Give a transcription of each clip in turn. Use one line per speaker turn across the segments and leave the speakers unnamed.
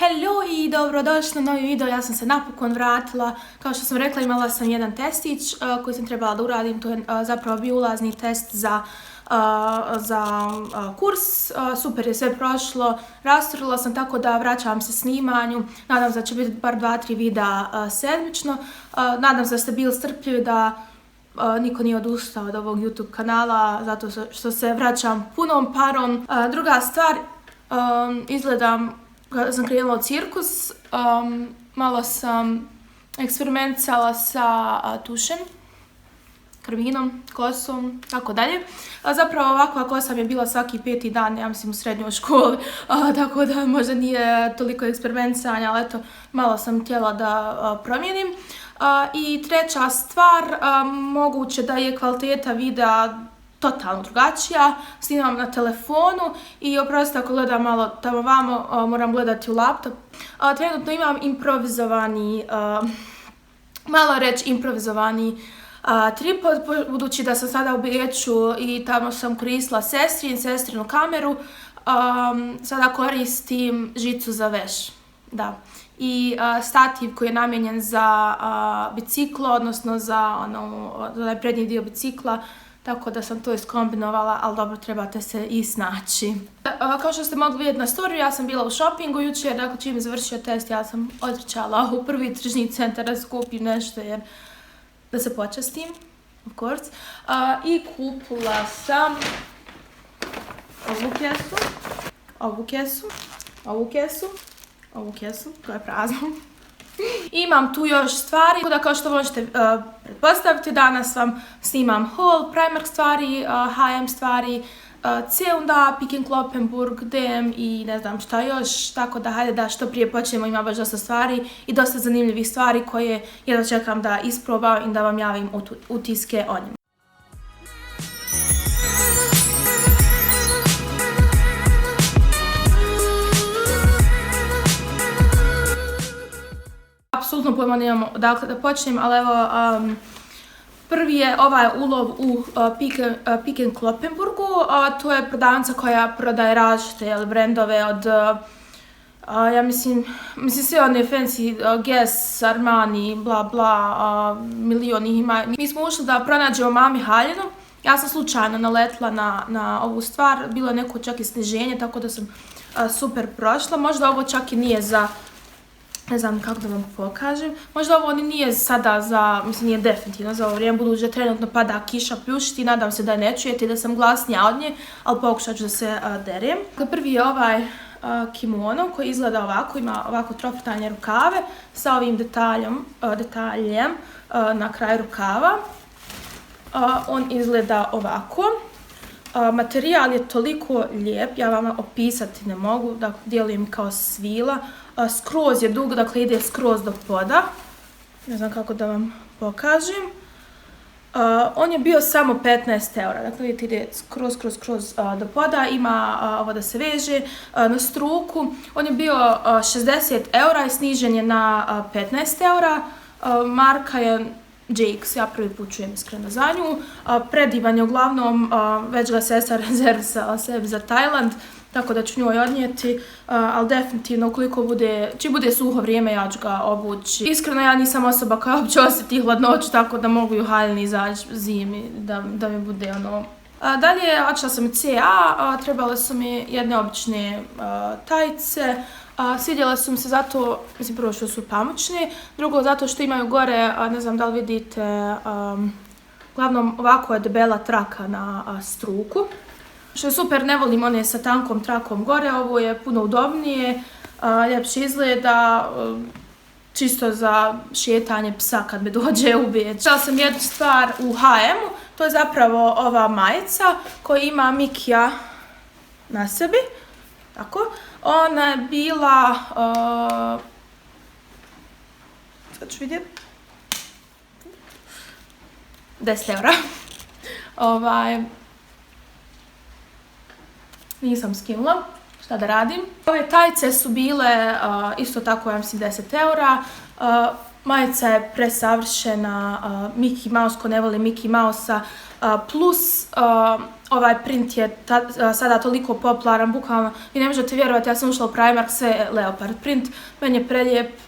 Hello i dobrodošli na novi video, ja sam se napokon vratila. Kao što sam rekla, imala sam jedan testić koji sam trebala da uradim, to je zapravo bio ulazni test za kurs. Super je sve prošlo, rasturila sam, tako da vraćam se snimanju. Nadam se da će biti bar 2-3 videa sedmično. Nadam se da ste bili strpljivi, da niko nije odustao od ovog YouTube kanala, zato što se vraćam punom parom. Druga stvar, izgledam kada sam krenula u cirkus, malo sam eksperimentisala sa tušem, krvinom, kosom, tako dalje. Zapravo ovakva kosa mi je bila svaki 5. dan, ja mislim, u srednjoj školi, tako da možda nije toliko eksperimentisanja, ali eto, malo sam htjela da promijenim. I treća stvar, moguće da je kvaliteta videa totalno drugačija, snimam na telefonu i oprostite ako gledam malo tamo vamo, moram gledati u laptop. Trenutno imam improvizovani, malo reći improvizovani tripod, budući da sam sada u Beču i tamo sam koristila sestrinu kameru, sada koristim žicu za veš, da. I stativ koji je namijenjen za biciklo, odnosno za onaj prednji dio bicikla, tako da sam to iskombinovala, ali dobro, trebate se i snaći. Kao što ste mogli vidjeti na storiju, ja sam bila u shoppingu jučer, dakle čim je završio test, ja sam otrčala u prvi tržni centar da skupim nešto, jer da se počastim, of course. I kupila sam ovu kesu, koja je prazna. Imam tu još stvari, tako da kao što možete pretpostaviti, danas vam snimam haul, Primark stvari, H&M stvari, C&A, Peek & Cloppenburg, DM i ne znam šta još, tako da hajde da što prije počnemo, ima baš dosta stvari i dosta zanimljivih stvari koje jedva čekam da isprobam i da vam javim utiske o njima. Apsolutno pojma nemamo odakle da počnem, ali evo, prvi je ovaj ulov u Peek & Cloppenburgu. To je prodavnica koja prodaje različite brendove od, ja mislim sve one fancy, Guess, Armani, bla bla, milion ih ima. Mi smo ušli da pronađemo mami haljinu. Ja sam slučajno naletila na ovu stvar, bilo je neko čak i sniženje, tako da sam super prošla. Možda ovo čak i nije za, ne znam kako da vam pokažem, možda ovo nije sada za, mislim nije definitivno za ovo vrijeme, budući da trenutno pada kiša, pljušti, nadam se da ne čujete i da sam glasnija od nje, ali pokušat ću da se derem. Prvi je ovaj kimono koji izgleda ovako, ima ovako troftalne rukave sa ovim detaljem na kraju rukava. On izgleda ovako. Materijal je toliko lijep, ja vam opisati ne mogu, dakle dijelim kao svila. Skroz je dug, dakle ide skroz do poda. Ne znam kako da vam pokažem. On je bio samo 15 eura, dakle vidite ide skroz do poda, ima ovo da se veže na struku. On je bio 60 eura i snižen je na 15 eura. Marka je Jakes, ja prvi put čujem iskreno za nju. Predivan je uglavnom, već ga sestra rezervisala sebi za Tajland, tako da ću njoj odnijeti, ali definitivno čim bude suho vrijeme ja ću ga obući. Iskreno ja nisam osoba koja uopće osjeti hladnoću, tako da mogu i u haljini izaći zimi, da mi bude ono. Dalje, odšla sam u CA, trebale su mi jedne obične tajice. Svidjela su mi se zato, mislim prvo što su pamučne, drugo zato što imaju gore, ne znam da li vidite, uglavnom ovako je debela traka na struku. Što je super, ne volim one sa tankom trakom gore, ovo je puno udobnije, ljepše izgleda, čisto za šetanje psa kad me dođe u Beč. Htjela sam jednu stvar u H&M-u, to je zapravo ova majica koja ima Mikija na sebi, tako. Ona je bila, sad ću vidjeti, 10 eura. Nisam skinula, šta da radim. Ove tajice su bile isto tako, ja mislim, 10 eura. Majica je presavršena, Mickey Mouse, ko ne voli Mickey Mouse-a, plus ovaj print je sada toliko popularan, bukvalno, vi ne možete vjerovati, ja sam ušla u Primark, sve je leopard print, meni je prelijep,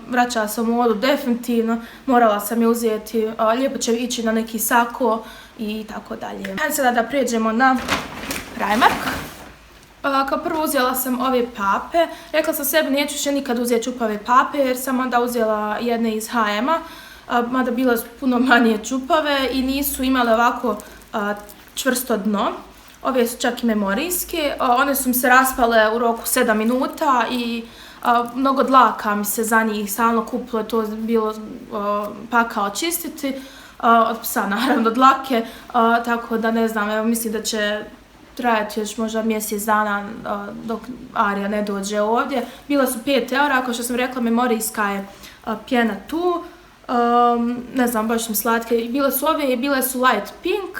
vraćala sam u modu definitivno, morala sam je uzeti, lijepo će ići na neki sako i tako dalje. Hajde sada da prijeđemo na Primark. Kao prvo uzela sam ove pape, rekla sam sebi neću više nikad uzeti čupave pape jer sam onda uzela jedne iz H&M-a, mada bile su puno manje čupave i nisu imale ovako čvrsto dno. Ove su čak i memorijske, one su mi se raspale u roku 7 minuta i mnogo dlaka mi se za njih stalno kupilo, to je bilo pakao čistiti, od psa naravno dlake, tako da ne znam, evo mislim da će trajati još možda mjesec dana dok Arija ne dođe ovdje. Bile su 5 eura, kao što sam rekla, memorijska je pjena tu. Ne znam, baš su mi slatke. Bile su ove i bile su light pink,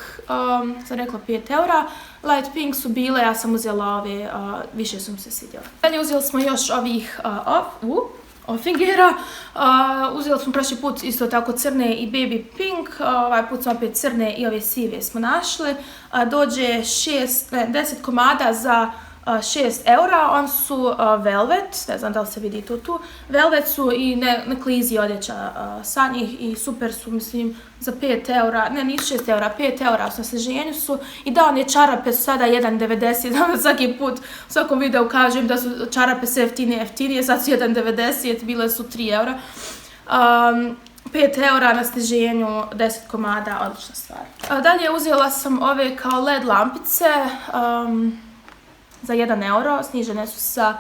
sam rekla 5 eura. Light pink su bile, ja sam uzela ove, više su mi se svidjela. Dalje uzeli smo još ovih Offingera. Uzeli smo prošli put isto tako crne i baby pink, ovaj put smo opet crne i ove sive smo našli. Dođe 10 komada za 6 eura, on su velvet, ne znam da li se vidi to tu, velvet su i ne klizi odjeća sa njih i super su, mislim, za 5 eura, ne nisu 6 eura, 5 eura u sniženju su i da, one čarape su sada 1,90, svaki put u svakom videu kažem da su čarape sve jeftinije, sad su 1,90, bile su 3 eura. 5 eura na sniženju, 10 komada, odlična stvar. Dalje uzela sam ove kao LED lampice, za 1 euro, snižene su sa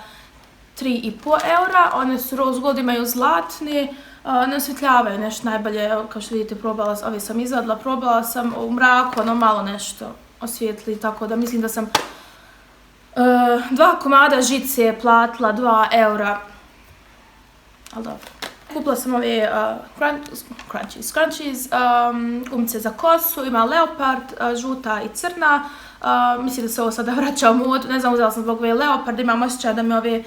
3,5 eura, one su rose gold, imaju zlatne, ne osvjetljavaju nešto najbolje, kao što vidite ove sam izvadila, probala sam u mraku, ono malo nešto osvijetli, tako da mislim da sam 2 komada žice platila 2 eura, ali dobro. Kupila sam ove scrunchies, gumice za kosu, ima leopard, žuta i crna. Mislim da se ovo sada vraća u modu, ne znam, uzela sam zbog ove leopard, imam osjećaj da mi ove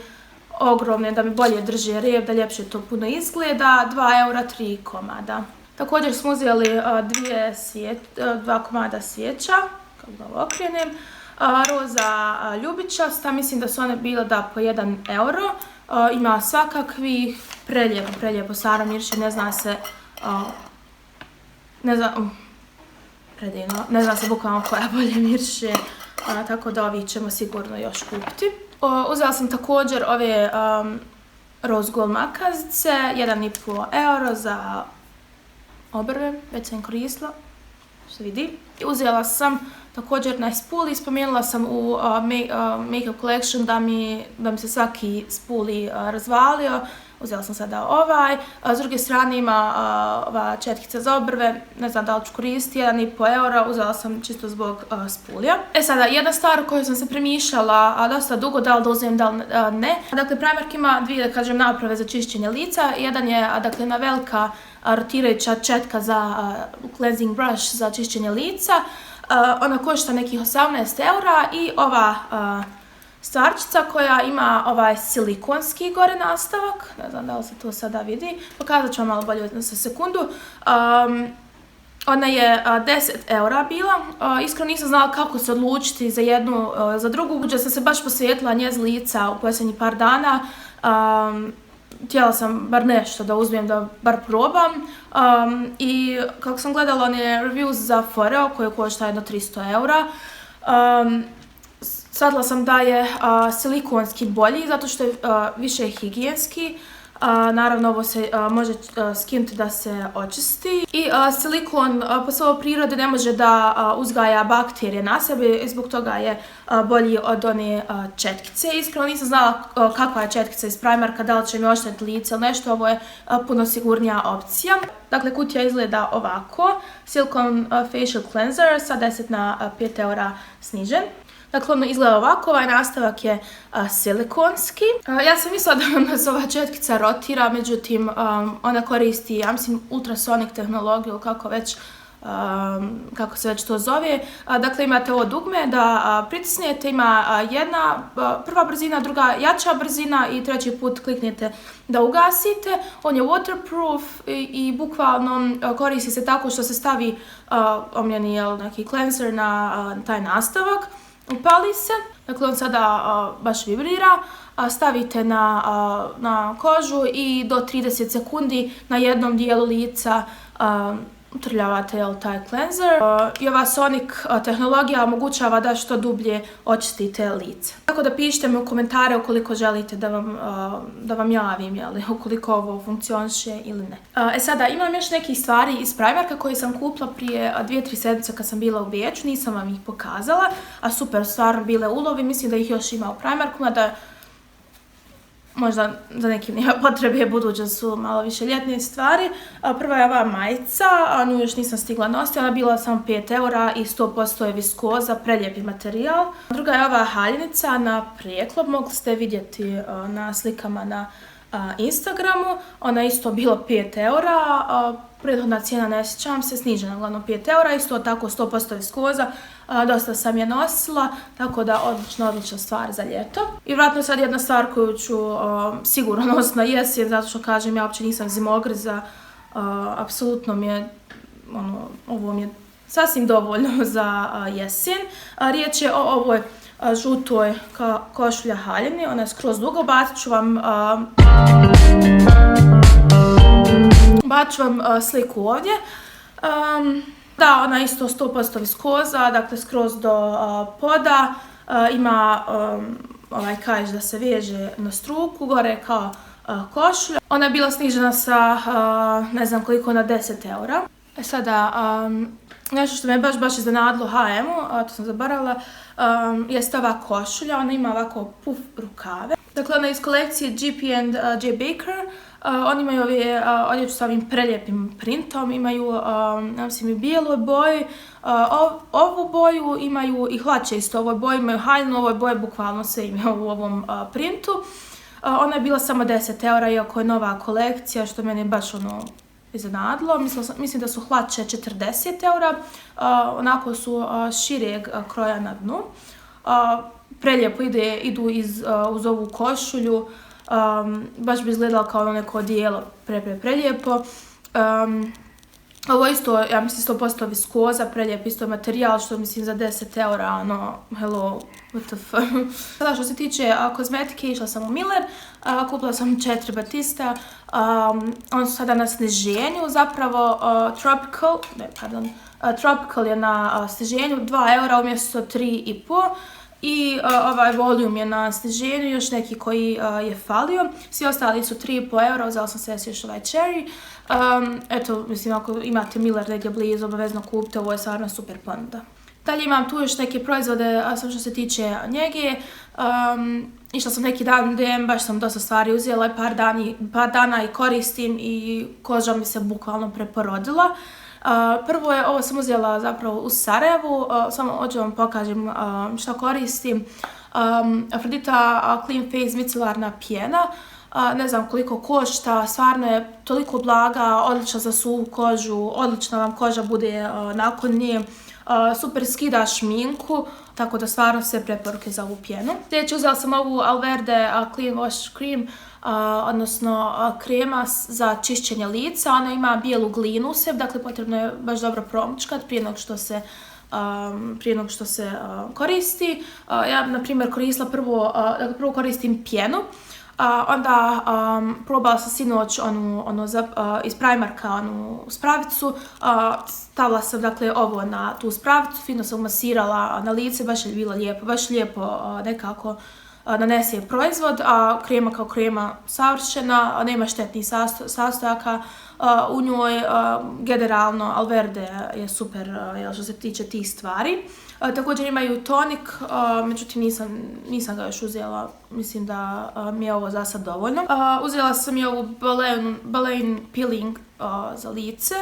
ogromne, da mi bolje drže rep, da ljepše to puno izgleda, 2 eura, 3 komada. Također smo uzeli 2 komada svijeća, kako da ovo okrenem, roza ljubičasta, mislim da su one bile da po 1 euro, ima svakakvih, prelijepo Sara mirše, ne zna se, predivno, ne zna se bukvalno koja bolje mirše, tako da ovih ćemo sigurno još kupiti. Uzela sam također ove rose gold makazice, 1,5 euro za obrve, već sam koristila, što vidi. Uzela sam također na spuli, spomenula sam u Makeup Collection da mi se svaki spuli razvalio. Uzela sam sada ovaj, s druge strane ima ova četkica za obrve, ne znam da li ću koristiti, 1,5 eura, uzela sam čisto zbog spulija. Sada, jedna stvar o kojoj sam se premišljala dosta dugo, da li da uzmem, da li ne. Dakle, Primark ima dvije, da kažem, naprave za čišćenje lica. Jedan je, dakle, jedna velika rotirajuća četka za cleansing brush za čišćenje lica. Ona košta nekih 18 eura i ova stvarčica koja ima ovaj silikonski gore nastavak, ne znam da li se to sada vidi, pokazat ću vam malo bolje za sekundu. Ona je 10 eura bila, iskreno nisam znala kako se odlučiti za jednu, za drugu, budući sam se baš posvetila njez lica u posljednjih par dana. Htjela sam bar nešto da uzmem, da bar probam. I kako sam gledala one reviews za Foreo koje košta jedno 300 eura, shvatila sam da je silikonski bolji zato što je više higijenski. Naravno ovo se može skinuti da se očisti. I silikon po svojoj prirodi ne može da uzgaja bakterije na sebi i zbog toga je bolji od one četkice. Iskreno nisam znala kakva je četkica iz Primarka, da li će mi oštetiti lice ili nešto, ovo je puno sigurnija opcija. Dakle, kutija izgleda ovako. Silicone Facial Cleanser sa 10 na 5 eura snižen. Dakle, ono izgleda ovako, ovaj nastavak je silikonski. Ja sam mislila da se ova četkica rotira, međutim, ona koristi, ja mislim, ultrasonic tehnologiju, kako već, kako se već to zove. Dakle, imate ovo dugme da pritisnete, ima prva brzina, druga jača brzina i treći put kliknete da ugasite. On je waterproof i bukvalno koristi se tako što se stavi omljeni neki cleanser na taj nastavak, upali se, dakle on sada baš vibrira, stavite na kožu i do 30 sekundi na jednom dijelu lica utrljavate taj cleanser. I ova Sonic tehnologija omogućava da što dublje očistite lice. Tako da pišite mi u komentare ukoliko želite da vam javim, ukoliko ovo funkcioniše ili ne. Sada imam još nekih stvari iz Primarka koje sam kupila prije 2-3 sedmice kad sam bila u Beču, nisam vam ih pokazala, a super stvarno bile ulovi, mislim da ih još ima u Primarku, da možda za nekim nema potrebe, buduće su malo više ljetne stvari. Prva je ova majica, a nju još nisam stigla nositi, ona bila samo 5 € i 100% je viskoza, prelijepi materijal. Druga je ova haljenica na prijeklop, mogli ste vidjeti na slikama na Instagramu, ona je isto bila 5 €, prethodna cijena ne sjećam se, snižena uglavnom 5 €, isto tako 100% viskoza, dosta sam je nosila, tako da odlična stvar za ljeto. I vratno sad jedna stvar koju ću sigurno nositi na jesen, zato što kažem ja uopće nisam zimogriza, apsolutno mi je, ovo mi je sasvim dovoljno za jesen. Riječ je o ovoj žutoj košulja haljini, ona je skroz dugo, bacit ću vam sliku ovdje. Da, ona je isto 100% viskoza, dakle skroz do poda, ima ovaj kaiš da se veže na struku, gore kao košulja. Ona je bila snižena sa ne znam koliko na 10 €. Sada, nešto što me baš iznenadilo H&M-u, to sam zaboravila, jeste ova košulja, ona ima ovako puf rukave. Dakle, ona je iz kolekcije G.P. Baker. Oni imaju ove odjeću sa ovim prelijepim printom, imaju, mislim, i bijelu boju, ovu boju imaju i hlače isto, ovoj boji imaju haljinu, ovoj boji bukvalno sve imaju u ovom printu. Ona je bila samo 10 € iako je nova kolekcija, što mene baš iznenadilo. Mislim da su hlače 40 €, onako su šireg kroja na dnu. Prelijepo idu uz ovu košulju, baš bi izgledalo kao neko odijelo, prelijepo. Ovo isto, ja mislim 100% viskoza, prelijep isto materijal, što mislim za 10 €, hello, what the fuck. Sada što se tiče kozmetike, išla sam u Miller, kupila sam 4 batista, oni su sada na sniženju, zapravo Tropical je na sniženju 2 € umjesto 3,5 € i ovaj volum je na sniženju, još neki koji je falio. Svi ostali su 3,5 €, uzela sam se još ovaj cherry. Eto, mislim, ako imate Miller negdje blizu, obavezno kupite, ovo je stvarno super ponuda. Dalje imam tu još neke proizvode, samo što se tiče njege. Išla sam neki dan u DM, baš sam dosta stvari uzela i par dana i koristim i koža mi se bukvalno preporodila. Prvo je, ovo sam uzela zapravo u Sarajevu, samo hoću vam pokažem šta koristim. Aphrodita Clean Face micelarna pjena, ne znam koliko košta, stvarno je toliko blaga, odlična za suhu kožu, odlična vam koža bude nakon nje, super skida šminku, tako da stvarno sve preporuke za ovu pjenu. Sljedeće uzela sam ovu Alverde Clean Wash Cream, odnosno krema za čišćenje lica. Ona ima bijelu glinu u sebi, dakle potrebno je baš dobro promućkat prije nego što se koristi. Ja, na primjer, koristila prvo koristim pjenu, onda probala sam sinoć iz Primarka onu spravicu, stavila sam dakle ovo na tu spravicu, fino sam umasirala na lice, baš je bilo lijepo, baš lijepo nekako nanese proizvod, a krema kao krema savršena, nema štetnih sastojaka u njoj, generalno Alverde je super što se tiče tih stvari. Također imaju tonik, međutim nisam ga još uzela, mislim da mi je ovo za sad dovoljno. Uzela sam i ovu Baleine peeling za lice.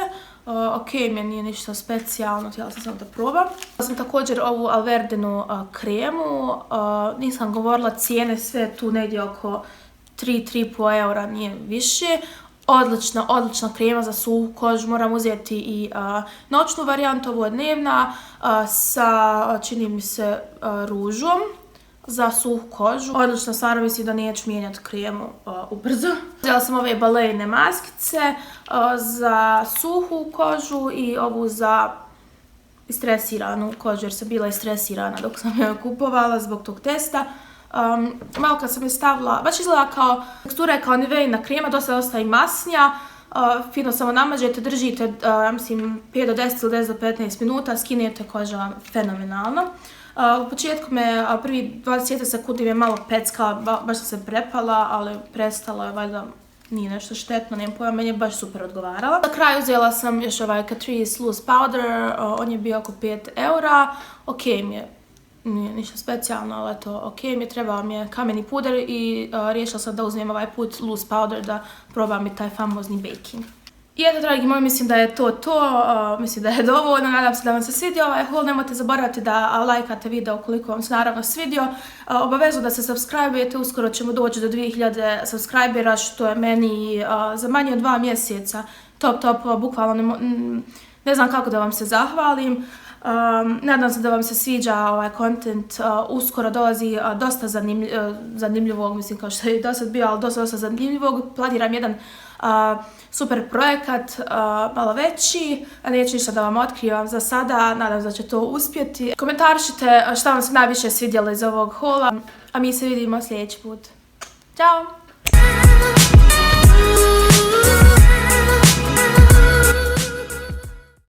Ok, mi nije ništa specijalno, htjela sam samo da probam. Sam također ovu Alverdenu kremu, nisam govorila cijene, sve tu negdje oko 3,5 € nije više. odlična krema za suhu kožu. Moram uzeti i noćnu varijantu, ovo je dnevna, sa, čini mi se, ružom za suhu kožu. Odlično, stvarno mislim da neću mijenjati kremu ubrzo. Uzela sam ove balejne maskice za suhu kožu i ovu za istresiranu kožu, jer sam bila istresirana dok sam je kupovala zbog tog testa. Malo kad sam je stavila, baš izgleda kao, tekstura je kao Niveina krema, dosta i masnija. Fino samo namažete, držite, mislim, 5 do 10 ili 10 do 15 minuta, skinete, koža fenomenalno. U početku me prvi 20 sekundi me malo peckala, baš sam se prepala, ali prestalo je, valjda nije nešto štetno, nemam pojma, meni je baš super odgovarala. Na kraju uzela sam još ovaj Catrice Loose Powder, on je bio oko 5 eura, ok mi je, nije ništa specijalno, ali eto, ok mi je, trebao mi je kameni puder i riješila sam da uzmem ovaj put Loose Powder da probam i taj famozni baking. I eto, dragi moji, mislim da je to, mislim da je dovoljno, nadam se da vam se svidio ovaj haul, nemojte zaboraviti da lajkate video ukoliko vam se naravno svidio, obavezno da se subscribe-ujete, uskoro ćemo doći do 2000 subscribera, što je meni za manje od 2 mjeseca top, bukvalno ne znam kako da vam se zahvalim. Nadam se da vam se sviđa ovaj content, uskoro dolazi dosta zanimljivog, mislim kao što je do sad bio, ali dosta zanimljivog. Planiram jedan super projekat, malo veći, a neću ništa da vam otkrivam za sada, nadam se da će to uspjeti. Komentarišite šta vam se najviše svidjelo iz ovog haula, a mi se vidimo sljedeći put. Ćao!